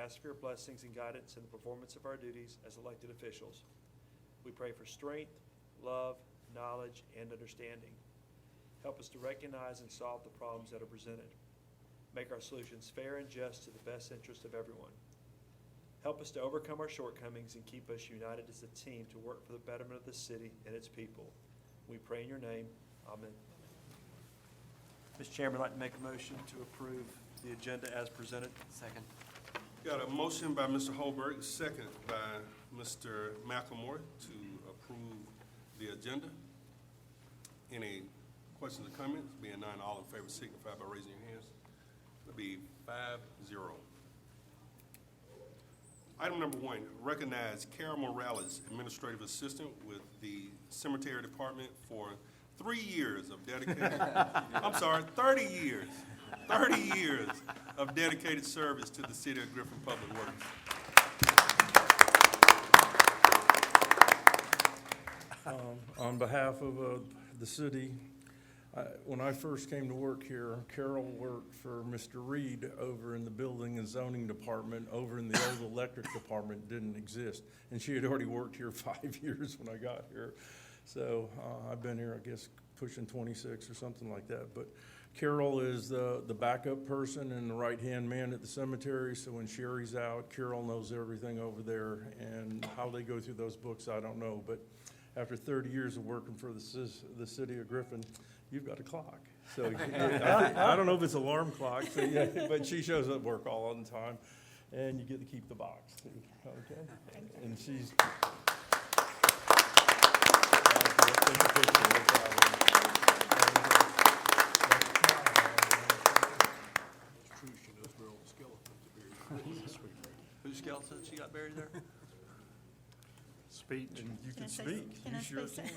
ask for your blessings and guidance in the performance of our duties as elected officials. We pray for strength, love, knowledge, and understanding. Help us to recognize and solve the problems that are presented. Make our solutions fair and just to the best interest of everyone. Help us to overcome our shortcomings and keep us united as a team to work for the betterment of the city and its people. We pray in your name. Amen. Mr. Chairman, I'd like to make a motion to approve the agenda as presented. Second. Got a motion by Mr. Holberg, second by Mr. McLemore to approve the agenda. Any questions or comments? Being none, all in favor signify by raising your hands. It'll be 5-0. Item number 1, recognize Carol Morales, Administrative Assistant with the Cemetery Department for 3 years of dedicated, 30 years. 30 years of dedicated service to the City of Griffin Public Works. On behalf of the city, when I first came to work here, Carol worked for Mr. Reed over in the Building and Zoning Department. Over in the old electric department didn't exist, and she had already worked here 5 years when I got here. So I've been here, I guess, pushing 26 or something like that. But Carol is the backup person and the right-hand man at the cemetery, so when Sherry's out, Carol knows everything over there, and how they go through those books, I don't know. But after 30 years of working for the city of Griffin, you've got a clock. So I don't know if it's an alarm clock, so yeah, but she shows up at work all the time, and you get to keep the box, too. Okay? And she's... Whose skeleton she got buried there? Speech. And you can speak. Can You I sure say can. so?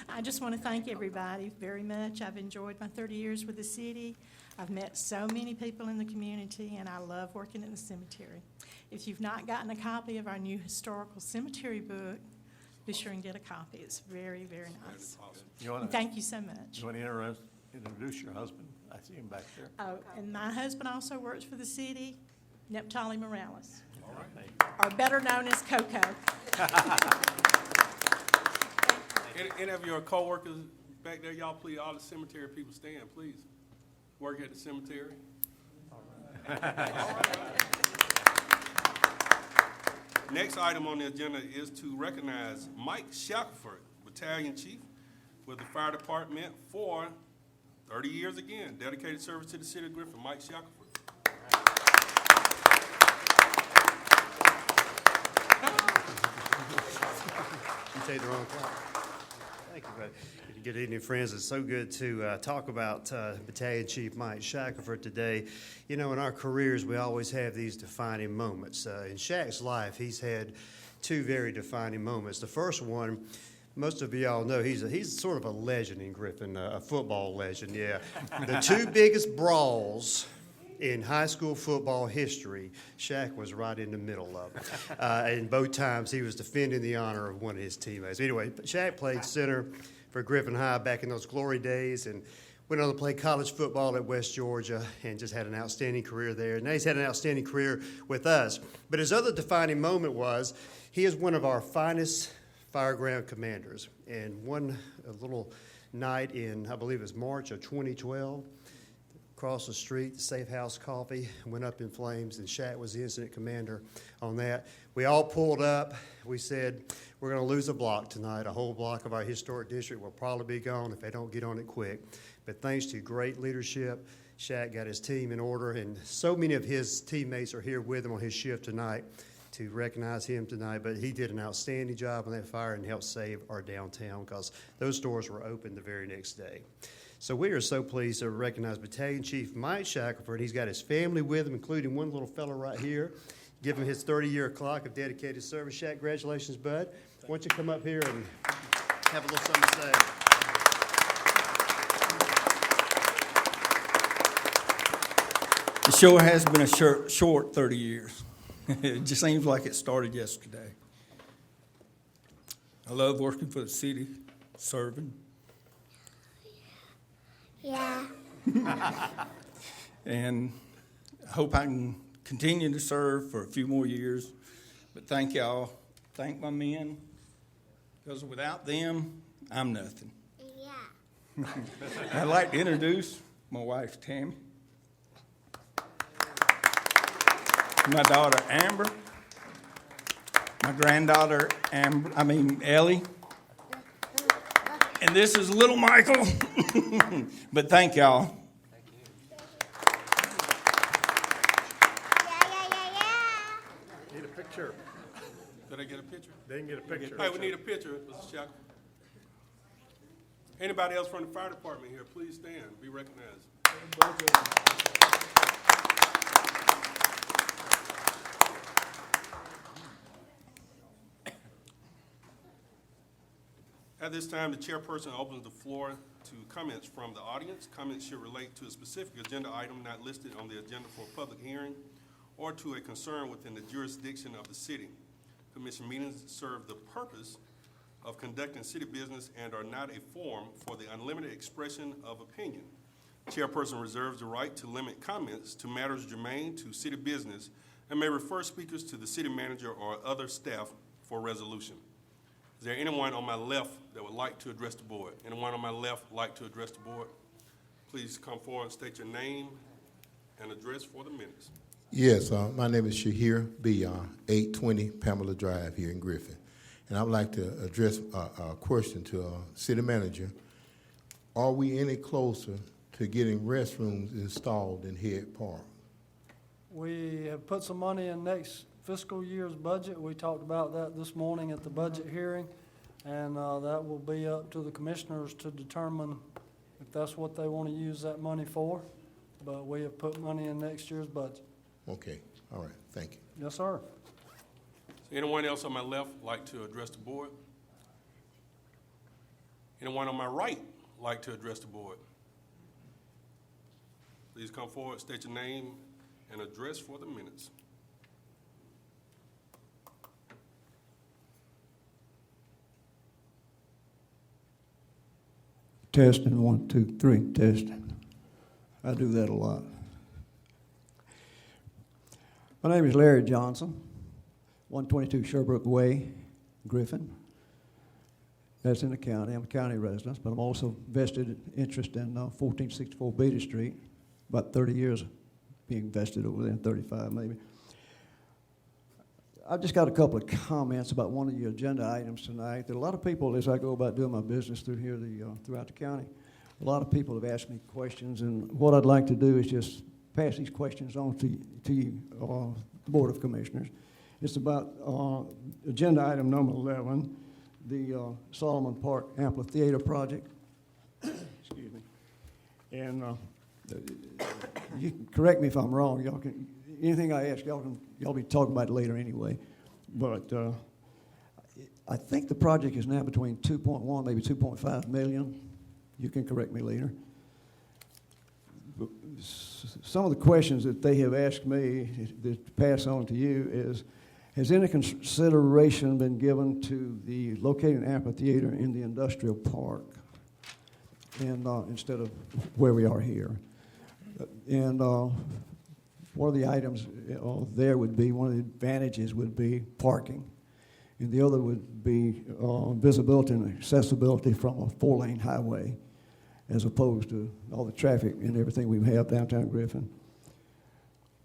I just want to thank everybody very much. I've enjoyed my 30 years with the city. I've met so many people in the community, and I love working in the cemetery. If you've not gotten a copy of our new historical cemetery book, be sure and get a copy. It's very, very nice. You And thank you so much. You want to introduce your husband? I see him back there. Oh, and my husband also works for the city, Neptali Morales, All right. or better known as Coco. Any of your co-workers back there, y'all please, all the cemetery people stand, please. Work at the cemetery. All right. Next item on the agenda is to recognize Mike Shackelford, Battalion Chief with the Fire Department for 30 years again, dedicated service to the City of Griffin. Mike Shackelford. You take the wrong clock. Thank you, buddy. Good evening, friends. It's so good to talk about Battalion Chief Mike Shackelford today. You know, in our careers, we always have these defining moments. In Shaq's life, he's had two very defining moments. The first one, most of y'all know, he's sort of a legend in Griffin, a football legend, yeah. The two biggest brawls in high school football history, Shaq was right in the middle of it. And both times he was defending the honor of one of his teammates. Anyway, Shaq played center for Griffin High back in those glory days and went on to play college football at West Georgia and just had an outstanding career there. Now he's had an outstanding career with us. But his other defining moment was he is one of our finest fireground commanders. And one little night in, I believe it was March of 2012, across the street, the Safe House Coffee went up in flames, and Shaq was the incident commander on that. We all pulled up. We said, we're going to lose a block tonight. A whole block of our historic district will probably be gone if they don't get on it quick. But thanks to great leadership, Shaq got his team in order, and so many of his teammates are here with him on his shift tonight to recognize him tonight. But he did an outstanding job on that fire and helped save our downtown because those stores were open the very next day. So we are so pleased to recognize Battalion Chief Mike Shackelford. He's got his family with him, including one little fellow right here. Give him his 30-year clock of dedicated service. Shaq, congratulations, bud. Why don't you come up here and have a little something to say. It sure has been a short 30 years. It just seems like it started yesterday. I love working for the city, serving. Yeah. And I hope I can continue to serve for a few more years. But thank y'all. Thank my men, because without them, I'm nothing. Yeah. I'd like to introduce my wife, Tammy, my daughter, Amber, my granddaughter, Ellie, and this is little Michael. But thank y'all. Need a picture. Did I get a picture? They can get a picture. Hey, we need a picture, Mr. Shackelford. Anybody else from the fire department here, please stand, be recognized. At this time, the chairperson opens the floor to comments from the audience. Comments should relate to a specific agenda item not listed on the agenda for a public hearing or to a concern within the jurisdiction of the city. Commission meetings serve the purpose of conducting city business and are not a forum for the unlimited expression of opinion. Chairperson reserves the right to limit comments to matters germane to city business and may refer speakers to the city manager or other staff for resolution. Is there anyone on my left that would like to address the board? Anyone on my left like to address the board? Please come forward and state your name and address for the minutes. Yes, my name is Shahir B. 820 Pamela Drive here in Griffin. And I would like to address a question to city manager. Are we any closer to getting restrooms installed in Head Park? We have put some money in next fiscal year's budget. We talked about that this morning at the budget hearing, and that will be up to the commissioners to determine if that's what they want to use that money for. But we have put money in next year's budget. Okay, all right, thank you. Yes, sir. Anyone else on my left like to address the board? Anyone on my right like to address the board? Please come forward, state your name and address for the minutes. Testing, 1, 2, 3, testing. I do that a lot. My name is Larry Johnson, 122 Sherbrooke Way, Griffin. That's in the county. I'm a county resident, but I'm also vested interest in 1464 Beatty Street. About 30 years being vested over there, 35 maybe. I've just got a couple of comments about one of the agenda items tonight. There are a lot of people, as I go about doing my business through here, throughout the county, a lot of people have asked me questions, and what I'd like to do is just pass these questions on to you, the Board of Commissioners. It's about agenda item number 11, the Solomon Park Amphitheater project. Excuse me. And you can correct me if I'm wrong. Y'all can, anything I ask, y'all be talking about it later anyway. But I think the project is now between 2.1, maybe 2.5 million. You can correct me later. But some of the questions that they have asked me to pass on to you is, has any consideration been given to the locating amphitheater in the industrial park and instead of where we are here? And one of the items there would be, one of the advantages would be parking. And the other would be visibility and accessibility from a 4-lane highway as opposed to all the traffic and everything we have downtown Griffin.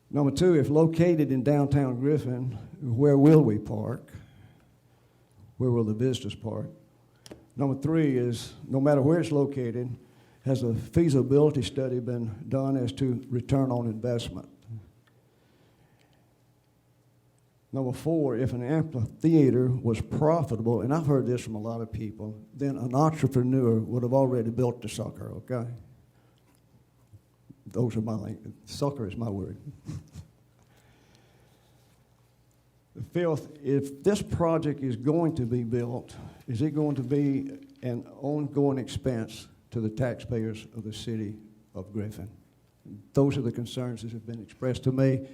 Number 2, if located in downtown Griffin, where will we park? Where will the visitors park? Number 3 is, no matter where it's located, has a feasibility study been done as to return on investment? Number 4, if an amphitheater was profitable, and I've heard this from a lot of people, then an entrepreneur would have already built the sucker, okay? Those are my language. Sucker is my word. The 5th, if this project is going to be built, is it going to be an ongoing expense to the taxpayers of the city of Griffin? Those are the concerns that have been expressed to me,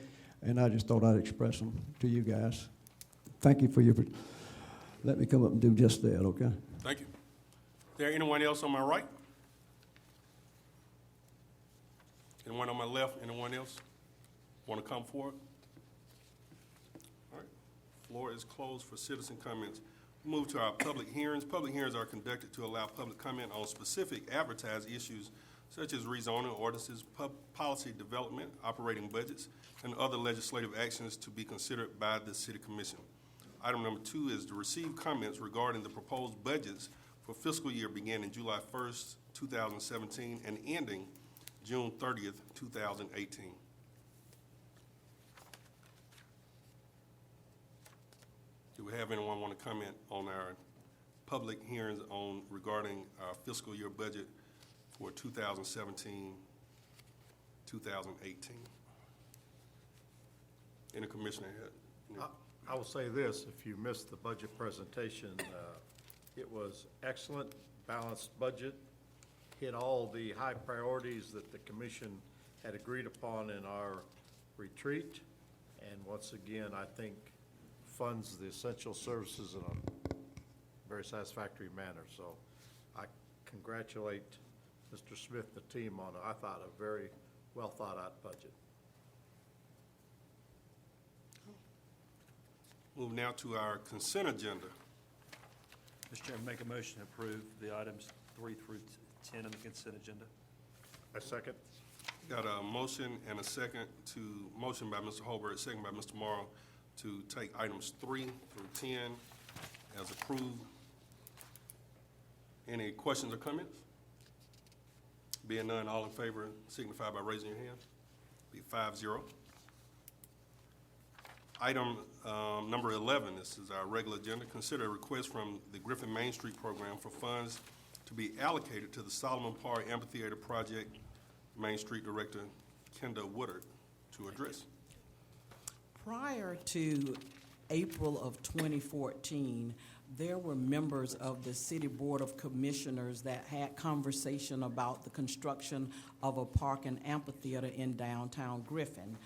and I just thought I'd express them to you guys. Thank you for your, let me come up and do just that, okay? Thank you. Is there anyone else on my right? Anyone on my left? Anyone else want to come forward? floor is closed for citizen comments. Move to our public hearings. Public hearings are conducted to allow public comment on specific advertised issues such as rezoning ordinances, policy development, operating budgets, and other legislative actions to be considered by the City Commission. Item number 2 is to receive comments regarding the proposed budgets for fiscal year beginning July 1st, 2017, and ending June 30th, 2018. Do we have anyone want to comment on our public hearings regarding our fiscal year budget for 2017, 2018? Any commissioner had? I will say this, if you missed the budget presentation, it was excellent, balanced budget, hit all the high priorities that the commission had agreed upon in our retreat, and once again, I think funds the essential services in a very satisfactory manner. So I congratulate Mr. Smith, the team, on, I thought, a very well thought out budget. Move now to our consent agenda. Mr. Chairman, make a motion to approve the items 3 through 10 on the consent agenda. I second. Got a motion and a second motion by Mr. Holbert, second by Mr. Morrow, to take items 3 through 10 as approved. Any questions or comments? Being none, all in favor signify by raising your hand. Be 5-0. Item number 11, this is our regular agenda. Consider a request from the Griffin Main Street Program for funds to be allocated to the Solomon Park Amphitheater Project. Main Street Director Kenda Woodard to address. Prior to April of 2014, there were members of the City Board of Commissioners that had conversation about the construction of a park and amphitheater in downtown Griffin.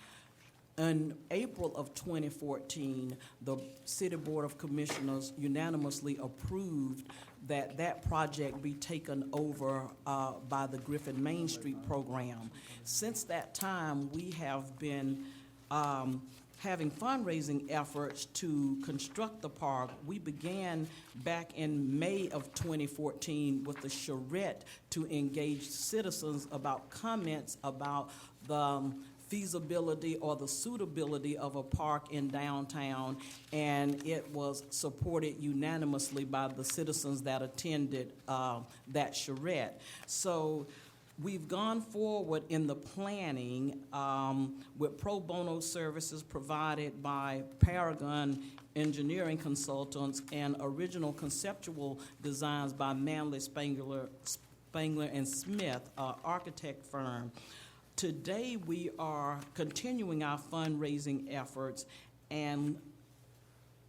In April of 2014, the City Board of Commissioners unanimously approved that that project be taken over by the Griffin Main Street Program. Since that time, we have been having fundraising efforts to construct the park. We began back in May of 2014 with the charrette to engage citizens about comments about the feasibility or the suitability of a park in downtown, and it was supported unanimously by the citizens that attended that charrette. So we've gone forward in the planning with pro bono services provided by Paragon Engineering Consultants and original conceptual designs by Manley Spangler and Smith, architect firm. Today, we are continuing our fundraising efforts, and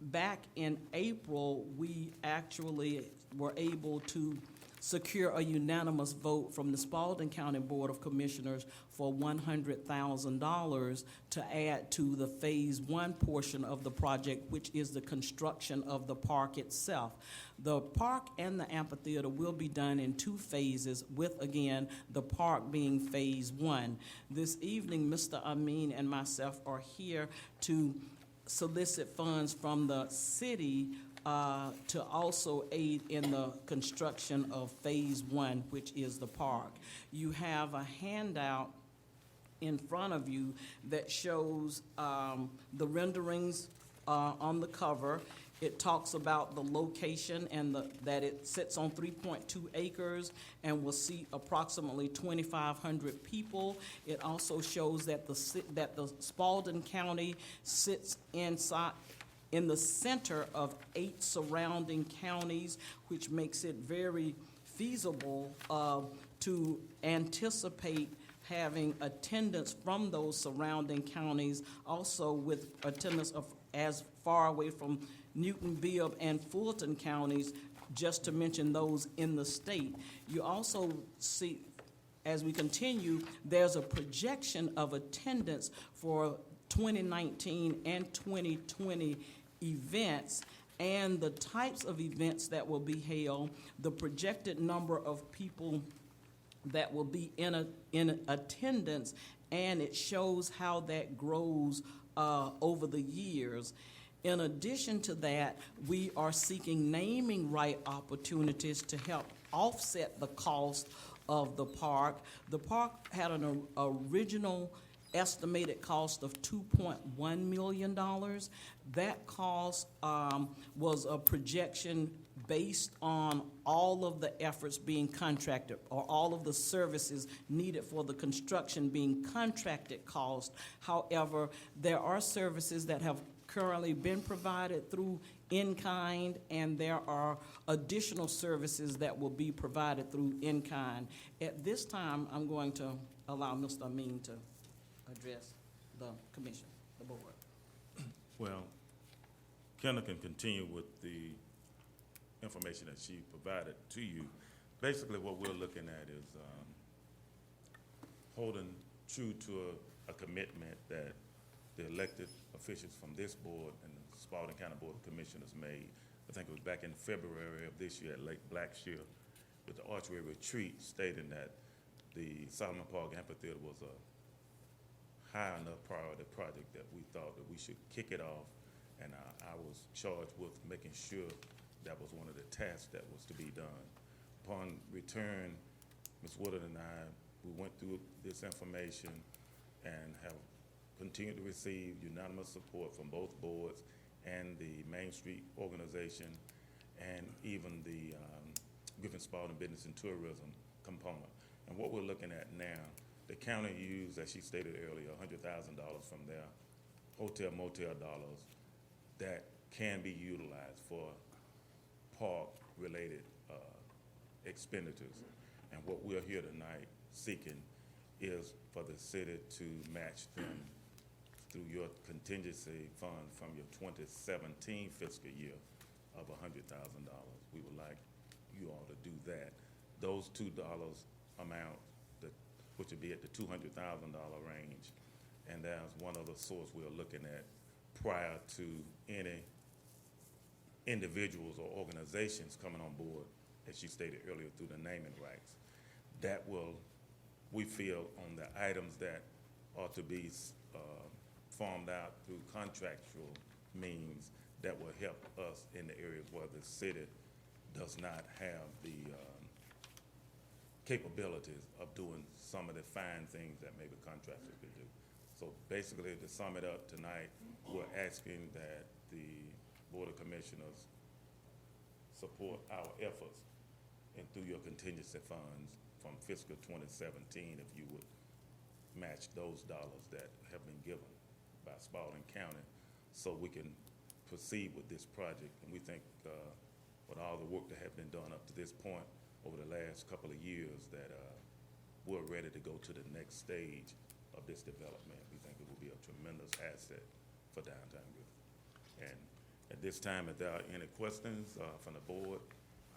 back in April, we actually were able to secure a unanimous vote from the Spalding County Board of Commissioners for $100,000 to add to the Phase 1 portion of the project, which is the construction of the park itself. The park and the amphitheater will be done in 2 phases, with, again, the park being Phase 1. This evening, Mr. Amin and myself are here to solicit funds from the city to also aid in the construction of Phase 1, which is the park. You have a handout in front of you that shows the renderings on the cover. It talks about the location and that it sits on 3.2 acres and will seat approximately 2,500 people. It also shows that the Spalding County sits in the center of 8 surrounding counties, which makes it very feasible to anticipate having attendance from those surrounding counties, also with attendance of as far away from Newton, Bibb, and Fulton counties, just to mention those in the state. You also see, as we continue, there's a projection of attendance for 2019 and 2020 events, and the types of events that will be held, the projected number of people that will be in attendance, and it shows how that grows over the years. In addition to that, we are seeking naming right opportunities to help offset the cost of the park. The park had an original estimated cost of $2.1 million. That cost was a projection based on all of the efforts being contracted, or all of the services needed for the construction being contracted cost. However, there are services that have currently been provided through in-kind, and there are additional services that will be provided through in-kind. At this time, I'm going to allow Mr. Amin to address the commission, the board. Well, Kendall can continue with the information that she provided to you. Basically, what we're looking at is holding true to a commitment that the elected officials from this board and the Spalding County Board of Commissioners made. I think it was back in February of this year at Lake Blackshear with the archery retreat, stating that the Solomon Park Amphitheater was a high enough priority project that we thought that we should kick it off, and I was charged with making sure that was one of the tasks that was to be done. Upon return, Ms. Woodard and I, we went through this information and have continued to receive unanimous support from both boards and the Main Street organization and even the Griffin Spalding Business and Tourism component. And what we're looking at now, the county used, as she stated earlier, $100,000 from their hotel motel dollars that can be utilized for park-related expenditures. And what we're here tonight seeking is for the city to match them through your contingency fund from your 2017 fiscal year of $100,000. We would like you all to do that. Those $2 amount, which would be at the $200,000 range, and there's one other source we're looking at prior to any individuals or organizations coming on board, as you stated earlier, through the naming rights. That will, we feel, on the items that are to be farmed out through contractual means, that will help us in the areas where the city does not have the capabilities of doing some of the fine things that maybe contractors could do. So basically, to sum it up tonight, we're asking that the Board of Commissioners support our efforts and through your contingency funds from fiscal 2017, if you would match those dollars that have been given by Spalding County so we can proceed with this project. And we think with all the work that has been done up to this point over the last couple of years that we're ready to go to the next stage of this development. We think it will be a tremendous asset for downtown Griffin. And at this time, if there are any questions from the board.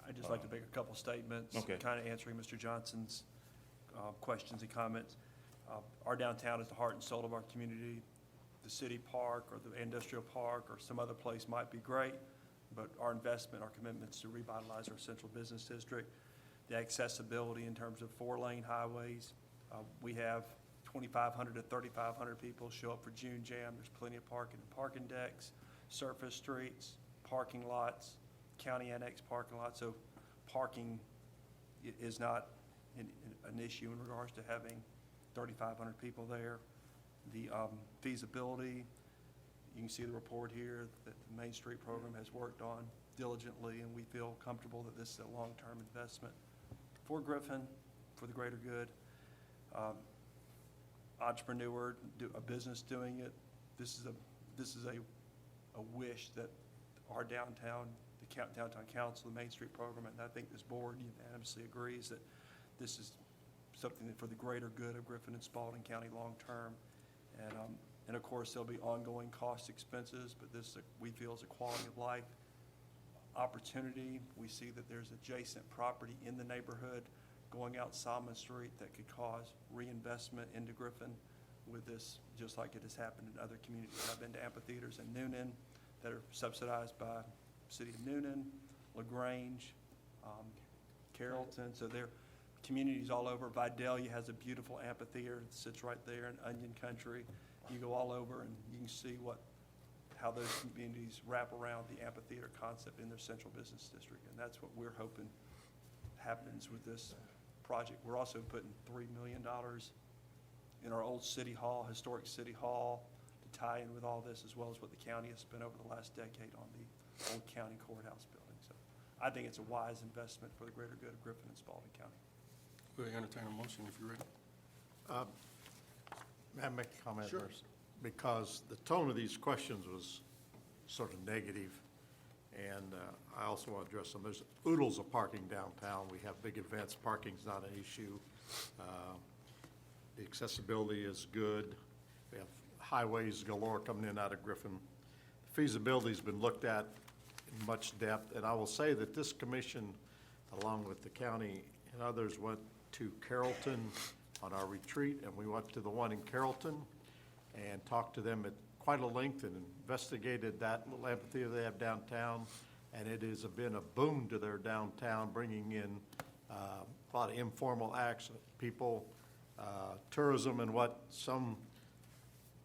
I'd just like to make a couple statements, Okay. kind of answering Mr. Johnson's questions and comments. Our downtown is the heart and soul of our community. The city park or the industrial park or some other place might be great, but our investment, our commitments to revitalize our central business district, the accessibility in terms of 4-lane highways. We have 2,500 to 3,500 people show up for June Jam. There's plenty of parking and parking decks, surface streets, parking lots, county annex parking lots. So parking is not an issue in regards to having 3,500 people there. The feasibility, you can see the report here that the Main Street program has worked on diligently, and we feel comfortable that this is a long-term investment for Griffin, for the greater good. Entrepreneur, a business doing it. This is a wish that our downtown, the downtown council, the Main Street program, and I think this board unanimously agrees that this is something that for the greater good of Griffin and Spalding County long-term. And of course, there'll be ongoing cost expenses, but this, we feel, is a quality of life opportunity. We see that there's adjacent property in the neighborhood going out Solomon Street that could cause reinvestment into Griffin with this, just like it has happened in other communities. I've been to amphitheaters in Noonan that are subsidized by the city of Noonan, LaGrange, Carrollton. So there are communities all over. Vidalia has a beautiful amphitheater that sits right there in Onion Country. You go all over and you can see how those communities wrap around the amphitheater concept in their central business district. And that's what we're hoping happens with this project. We're also putting $3 million in our old city hall, historic city hall, to tie in with all this, as well as what the county has spent over the last decade on the old county courthouse building. So I think it's a wise investment for the greater good of Griffin and Spalding County. We'll entertain a motion if you're ready. May I make a comment Sure. first? Because the tone of these questions was sort of negative, and I also want to address them. There's oodles of parking downtown. We have big events. Parking's not an issue. The accessibility is good. We have highways galore coming in and out of Griffin. Feasibility's been looked at in much depth, and I will say that this commission, along with the county and others, went to Carrollton on our retreat, and we went to the one in Carrollton and talked to them at quite a length and investigated that little amphitheater they have downtown, and it has been a boom to their downtown, bringing in a lot of informal acts, people, tourism, and what some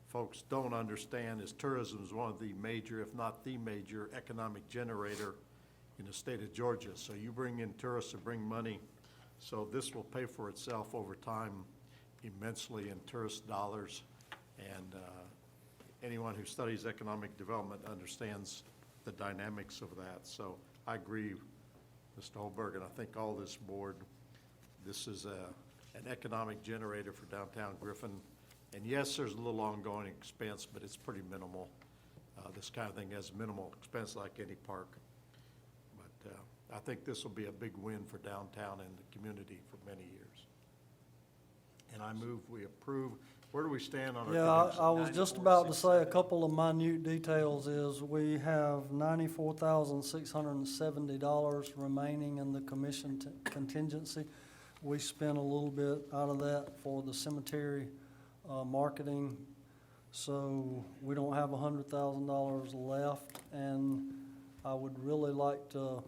folks don't understand is tourism is one of the major, if not the major, economic generator in the state of Georgia. So you bring in tourists to bring money, so this will pay for itself over time immensely in tourist dollars. And anyone who studies economic development understands the dynamics of that. So I agree, Mr. Holberg, and I think all this board, this is an economic generator for downtown Griffin. And yes, there's a little ongoing expense, but it's pretty minimal. This kind of thing has minimal expense like any park. But I think this will be a big win for downtown and the community for many years. And I move we approve. Where do we stand on our? Yeah, I was just about to say a couple of minute details is we have $94,670 remaining in the commission contingency. We spent a little bit out of that for the cemetery marketing, so we don't have $100,000 left, and I would really like to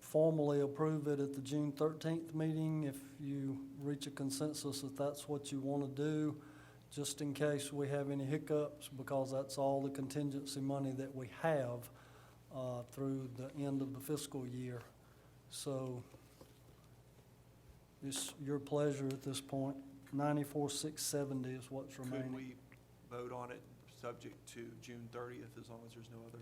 formally approve it at the June 13th meeting if you reach a consensus that that's what you want to do, just in case we have any hiccups, because that's all the contingency money that we have through the end of the fiscal year. So it's your pleasure at this point. 94,670 is what's remaining. Could we vote on it subject to June 30th, as long as there's no other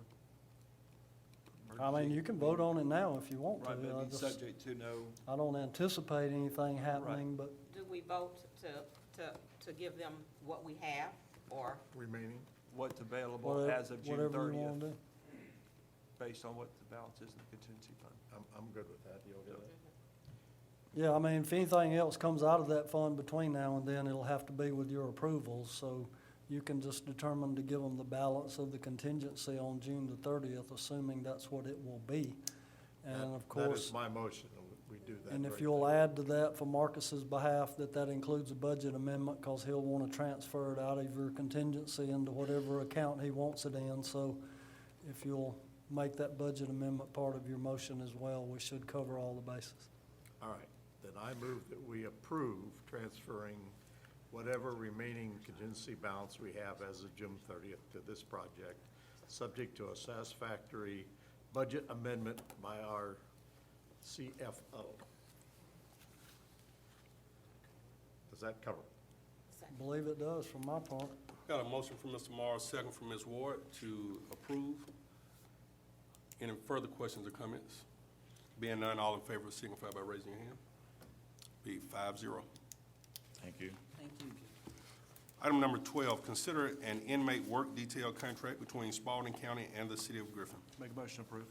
I mean, you can vote on it now if you want to. Right, but I it's just- subject to no, I don't anticipate anything happening, but Do we vote to give them what we have, or? Remaining? what's available whatever as of June whatever you want 30th, to do. based on what the balance is in the contingency fund. I'm good with that. You okay with that? Yeah, I mean, if anything else comes out of that fund between now and then, it'll have to be with your approval, so you can just determine to give them the balance of the contingency on June the 30th, assuming that's what it will be. And of That course, is my motion. We do that. and if right you'll there. add to that for Marcus's behalf, that includes a budget amendment, because he'll want to transfer it out of your contingency into whatever account he wants it in, so if you'll make that budget amendment part of your motion as well, we should cover all the bases. All right, then I move that we approve transferring whatever remaining contingency balance we have as of June 30th to this project, subject to a satisfactory budget amendment by our CFO. Does that cover it? I believe it does from my part. Got a motion from Mr. Morris, second from Ms. Ward to approve. Any further questions or comments? Being none, all in favor signify by raising your hand. Be 5-0. Thank you. Thank you. Item number 12, consider an inmate work detail contract between Spalding County and the City of Griffin. Make a motion to approve.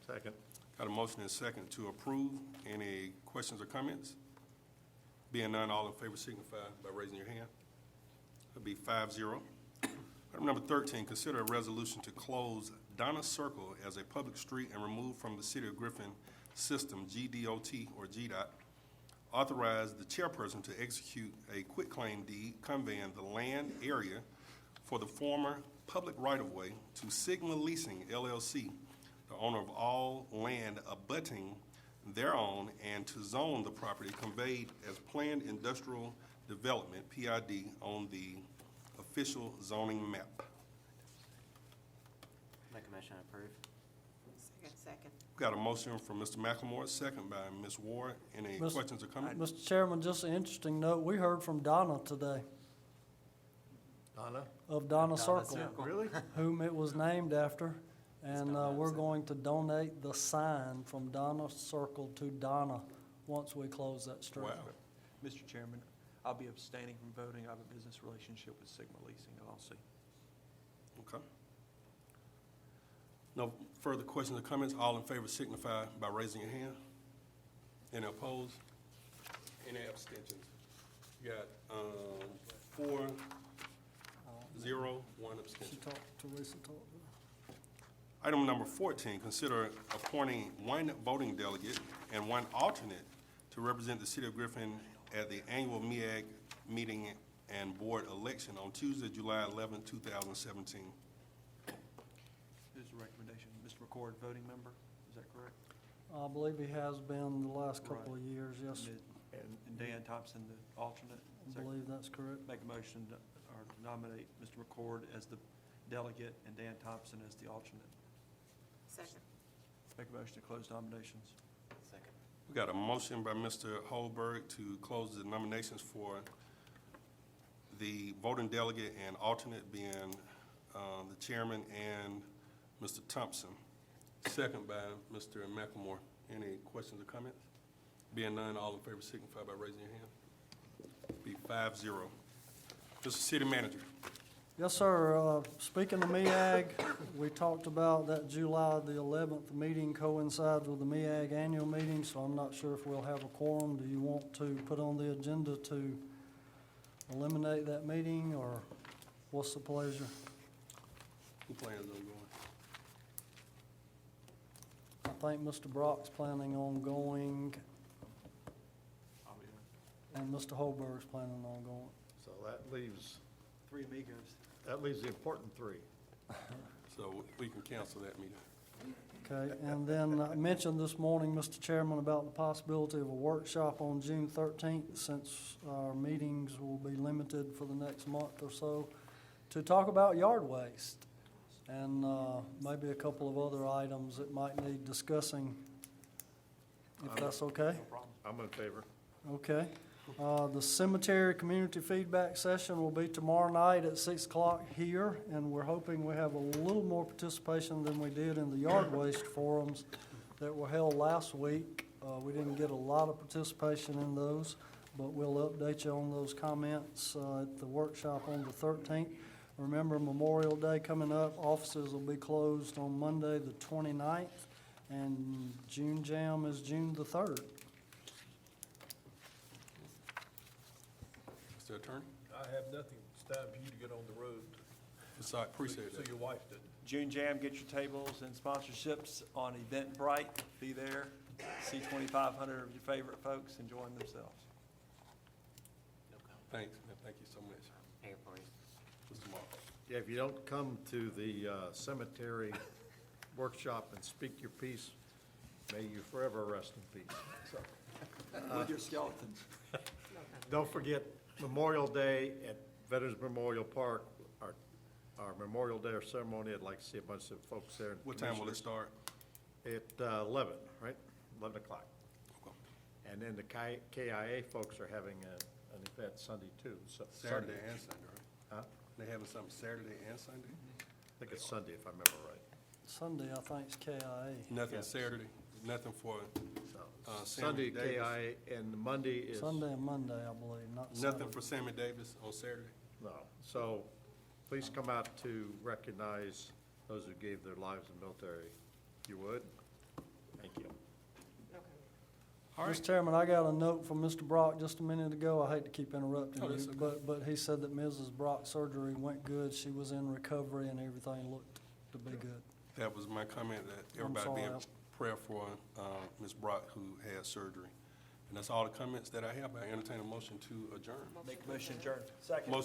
Second. Got a motion and a second to approve. Any questions or comments? Being none, all in favor signify by raising your hand. It'll be 5-0. Item number 13, consider a resolution to close Donna Circle as a public street and remove from the City of Griffin system, GDOT or GDOT. Authorize the chairperson to execute a quitclaim deed conveying the land area for the former public right-of-way to Sigma Leasing LLC, the owner of all land abutting thereon, and to zone the property conveyed as planned industrial development, PID, on the official zoning map. motion approved. Second. Got a motion from Mr. McLemore, second by Ms. Ward. Any Mr. questions or comments? Mr. Chairman, just an interesting note, we heard from Donna today, Donna? of Donna Circle, Really? whom it was named after. And we're going to donate the sign from Donna Circle to Donna once we close that street. Wow. Mr. Chairman, I'll be abstaining from voting. I have a business relationship with Sigma Leasing LLC. Okay. No further questions or comments? All in favor signify by raising your hand. Any opposed? Any abstentions? You got 4, 0, 1 She abstention. talked, Teresa talked to her. Item number 14, consider appointing one voting delegate and one alternate to represent the city of Griffin at the annual MEAG meeting and board election on Tuesday, July 11, 2017. There's a recommendation. Mr. McCord, voting member, is that correct? I believe he has been the last couple of years, yes. And Dan Thompson, the alternate? Is I that- believe that's correct. Make a motion to nominate Mr. McCord as the delegate and Dan Thompson as the alternate. Second. Make a motion to close nominations. Second. We got a motion by Mr. Holberg to close the nominations for the voting delegate and alternate being the chairman and Mr. Thompson. Second by Mr. McLemore. Any questions or comments? Being none, all in favor signify by raising your hand. Be 5-0. Mr. City Manager. Yes, sir. Speaking of MEAG, we talked about that July the 11th meeting coincides with the MEAG annual meeting, so I'm not sure if we'll have a quorum. Do you want to put on the agenda to eliminate that meeting, or what's the pleasure? Who plans on going? I think Mr. Brock's planning on going, I'll be there. and Mr. Holberg's planning on going. So that leaves, Three amigos. the important three. So we can cancel that meeting. Okay, and then I mentioned this morning, Mr. Chairman, about the possibility of a workshop on June 13th, since our meetings will be limited for the next month or so, to talk about yard waste, and maybe a couple of other items that might need discussing, if that's okay? No problem. I'm in favor. Okay. The cemetery community feedback session will be tomorrow night at 6 o'clock here, and we're hoping we have a little more participation than we did in the yard waste forums that were held last week. We didn't get a lot of participation in those, but we'll update you on those comments at the workshop on the 13th. Remember Memorial Day coming up. Offices will be closed on Monday, the 29th, and June Jam is June the 3rd. Mr. Attorney? I have nothing. It's time for you to get on the road. So I appreciate So that. your wife didn't. June Jam, get your tables and sponsorships on Eventbrite. Be there. See 2,500 of your favorite folks enjoying themselves. Thanks, man. Thank you so much. Here for you. Mr. Mark. Yeah, if you don't come to the cemetery workshop and speak your piece, may you forever rest in peace. So, With your skeletons. don't forget Memorial Day at Veterans Memorial Park, our Memorial Day ceremony. I'd like to see a bunch of folks there. What time will it start? At 11, right? 11 o'clock. Okay. And then the KIA folks are having an event Sunday too. So Saturday Sunday. and Sunday, right? Huh? They having something Saturday and Sunday? I think it's Sunday if I remember right. Sunday, I think, is KIA. Nothing Yes. Saturday, nothing for, Sunday Sammy Davis. KIA and Monday is. Sunday and Monday, I believe, not Saturday. nothing for Sammy Davis on Saturday? No. So please come out to recognize those who gave their lives in the military. If you would. Thank you. All right. Mr. Chairman, I got a note from Mr. Brock just a minute ago. I hate to keep interrupting Oh, that's you, okay. but he said that Mrs. Brock's surgery went good. She was in recovery and everything looked to be good. That was my comment, that I'm everybody be in sorry. prayer for Ms. Brock, who had surgery. And that's all the comments that I have. I entertain a motion to adjourn. Make a motion adjourn. Second. Motion